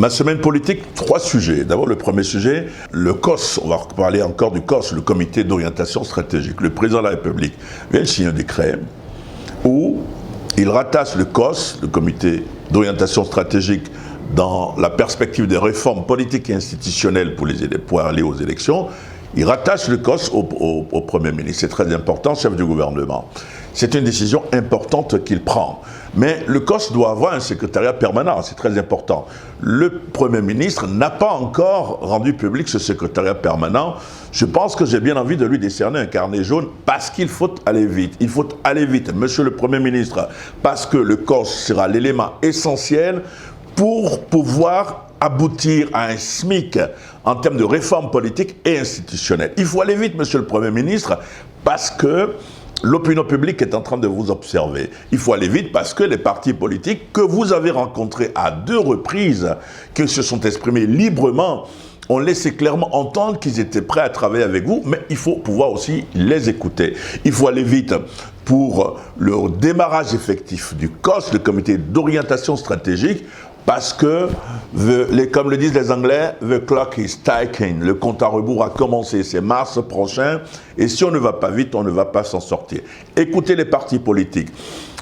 Ma semaine politique, 3 sujets. D'abord, le premier sujet, le COS. On va parler encore du COS, le Comité d'orientation stratégique. Le président de la République vient de signer un décret où il rattache le COS, le Comité d'orientation stratégique, dans la perspective des réformes politiques et institutionnelles pour aller aux élections. Il rattache le COS au Premier ministre. C'est très important, chef du gouvernement. C'est une décision importante qu'il prend. Mais le COS doit avoir un secrétariat permanent, c'est très important. Le Premier ministre n'a pas encore rendu public ce secrétariat permanent. Je pense que j'ai bien envie de lui décerner un carnet jaune parce qu'il faut aller vite. Il faut aller vite, monsieur le Premier ministre, parce que le COS sera l'élément essentiel pour pouvoir aboutir à un SMIC en termes de réforme politique et institutionnelle. Il faut aller vite, monsieur le Premier ministre, parce que l'opinion publique est en train de vous observer. Il faut aller vite parce que les partis politiques que vous avez rencontrés à 2 reprises, qui se sont exprimés librement, ont laissé clairement entendre qu'ils étaient prêts à travailler avec vous, mais il faut pouvoir aussi les écouter. Il faut aller vite pour le démarrage effectif du COS, le Comité d'orientation stratégique, parce que, comme le disent les Anglais, the clock is ticking. Le compte à rebours a commencé, c'est mars prochain. Et si on ne va pas vite, on ne va pas s'en sortir. Écoutez les partis politiques,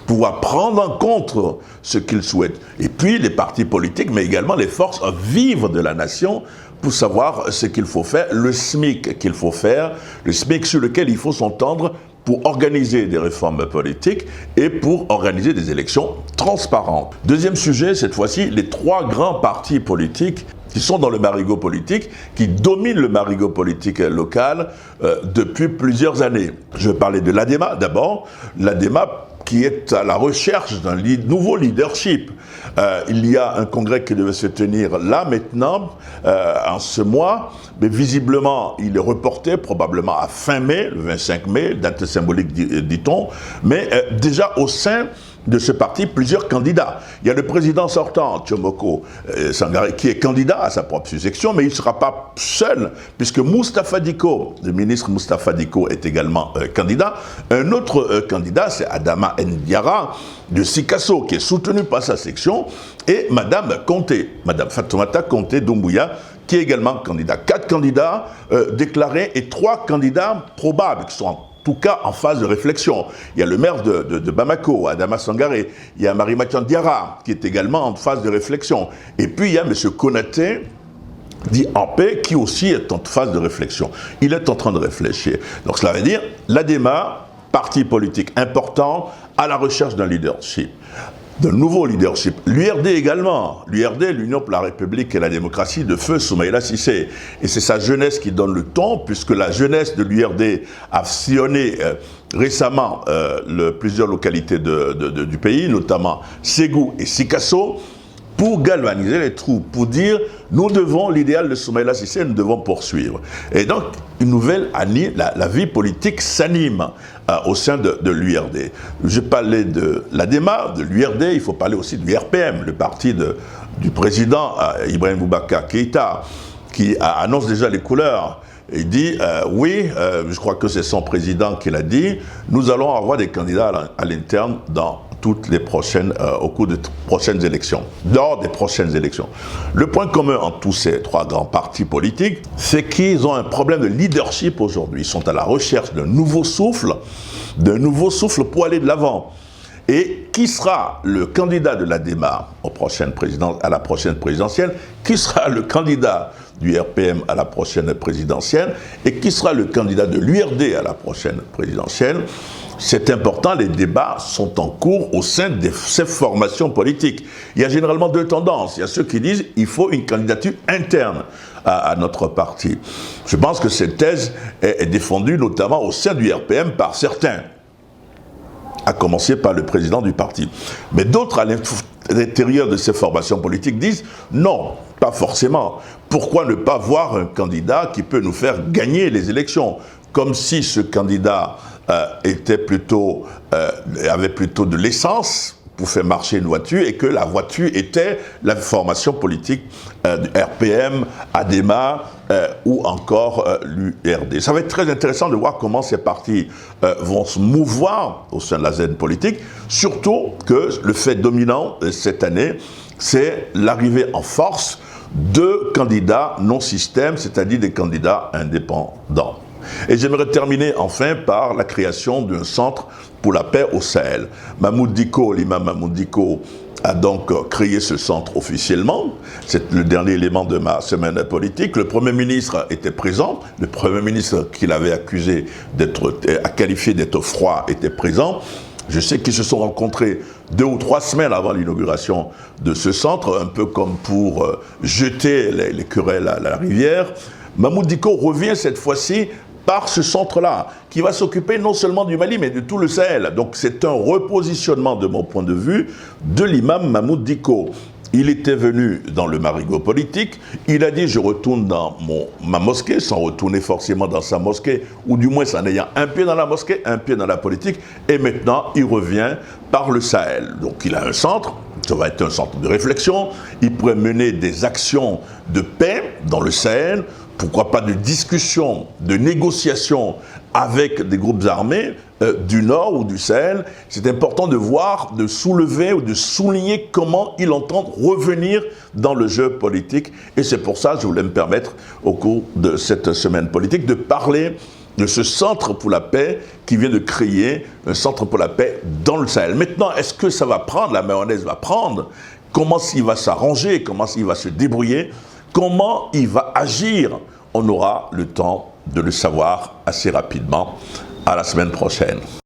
pouvoir prendre en compte ce qu'ils souhaitent. Et puis les partis politiques, mais également les forces vives de la nation, pour savoir ce qu'il faut faire, le SMIC qu'il faut faire, le SMIC sur lequel il faut s'entendre pour organiser des réformes politiques et pour organiser des élections transparentes. Deuxième sujet, cette fois-ci, les 3 grands partis politiques qui sont dans le marigot politique, qui dominent le marigot politique local depuis plusieurs années. Je vais parler de l'ADEMA d'abord. L'ADEMA qui est à la recherche d'un nouveau leadership. Il y a un congrès qui devait se tenir là maintenant, en ce mois, mais visiblement il est reporté probablement à fin mai, le 25 mai, date symbolique dit-on, mais déjà au sein de ce parti, plusieurs candidats. Il y a le président sortant, Tchomoko Sangaré, qui est candidat à sa propre section, mais il ne sera pas seul, puisque Moustapha Diko, le ministre Moustapha Diko, est également candidat. Un autre candidat, c'est Adama Ndiara, de Sikasso, qui est soutenu par sa section, et Madame Conté, Madame Fatoumata Conté Doumbouya, qui est également candidat. 4 candidats déclarés et 3 candidats probables, qui sont en tout cas en phase de réflexion. Il y a le maire de Bamako, Adama Sangaré, il y a Marie-Mathieu Diarra, qui est également en phase de réflexion. Et puis il y a M. Konaté, dit en paix, qui aussi est en phase de réflexion. Il est en train de réfléchir. Donc cela veut dire, l'ADEMA, parti politique important, à la recherche d'un leadership. De nouveau leadership. L'URD également. L'URD, l'Union pour la République et la démocratie de feu Soumaïla Cissé. Et c'est sa jeunesse qui donne le ton, puisque la jeunesse de l'URD a sillonné récemment plusieurs localités du pays, notamment Ségou et Sikasso, pour galvaniser les troupes, pour dire nous devons, l'idéal de Soumaïla Cissé, nous devons poursuivre. Et donc, une nouvelle année, la vie politique s'anime au sein de l'URD. Je parlais de l'ADEMA, de l'URD, il faut parler aussi du RPM, le parti du président Ibrahim Boubacar Keïta, qui annonce déjà les couleurs. Il dit, oui, je crois que c'est son président qui l'a dit, nous allons avoir des candidats à l'interne dans toutes les prochaines, au cours de prochaines élections, lors des prochaines élections. Le point commun entre tous ces 3 grands partis politiques, c'est qu'ils ont un problème de leadership aujourd'hui. Ils sont à la recherche d'un nouveau souffle pour aller de l'avant. Et qui sera le candidat de l'ADEMA à la prochaine présidentielle? Qui sera le candidat du RPM à la prochaine présidentielle? Et qui sera le candidat de l'URD à la prochaine présidentielle? C'est important, les débats sont en cours au sein de ces formations politiques. Il y a généralement 2 tendances. Il y a ceux qui disent qu'il faut une candidature interne à notre parti. Je pense que cette thèse est défendue notamment au sein du RPM par certains, à commencer par le président du parti. Mais d'autres, à l'intérieur de ces formations politiques, disent non, pas forcément. Pourquoi ne pas voir un candidat qui peut nous faire gagner les élections? Comme si ce candidat avait plutôt de l'essence pour faire marcher une voiture et que la voiture était la formation politique du RPM, ADEMA ou encore l'URD. Ça va être très intéressant de voir comment ces partis vont se mouvoir au sein de la scène politique, surtout que le fait dominant cette année, c'est l'arrivée en force 2 candidats non-système, c'est-à-dire des candidats indépendants. Et j'aimerais terminer enfin par la création d'un centre pour la paix au Sahel. Mahmoud Dicko, l'imam Mahmoud Dicko, a donc créé ce centre officiellement. C'est le dernier élément de ma semaine politique. Le Premier ministre était présent. Le Premier ministre qu'il avait accusé qualifié d'être froid était présent. Je sais qu'ils se sont rencontrés 2 ou 3 semaines avant l'inauguration de ce centre, un peu comme pour jeter les querelles à la rivière. Mahmoud Dicko revient cette fois-ci par ce centre-là, qui va s'occuper non seulement du Mali, mais de tout le Sahel. Donc c'est un repositionnement, de mon point de vue, de l'imam Mahmoud Dicko. Il était venu dans le marigot politique, il a dit « je retourne dans ma mosquée », sans retourner forcément dans sa mosquée, ou du moins en ayant un pied dans la mosquée, un pied dans la politique, et maintenant il revient par le Sahel. Donc il a un centre, ça va être un centre de réflexion, il pourrait mener des actions de paix dans le Sahel, pourquoi pas de discussion, de négociation avec des groupes armés du Nord ou du Sahel. C'est important de voir, de soulever ou de souligner comment il entend revenir dans le jeu politique. Et c'est pour ça que je voulais me permettre, au cours de cette semaine politique, de parler de ce centre pour la paix qui vient de créer un centre pour la paix dans le Sahel. Maintenant, est-ce que ça va prendre, la mayonnaise va prendre? Comment il va s'arranger? Comment il va se débrouiller? Comment il va agir? On aura le temps de le savoir assez rapidement. À la semaine prochaine.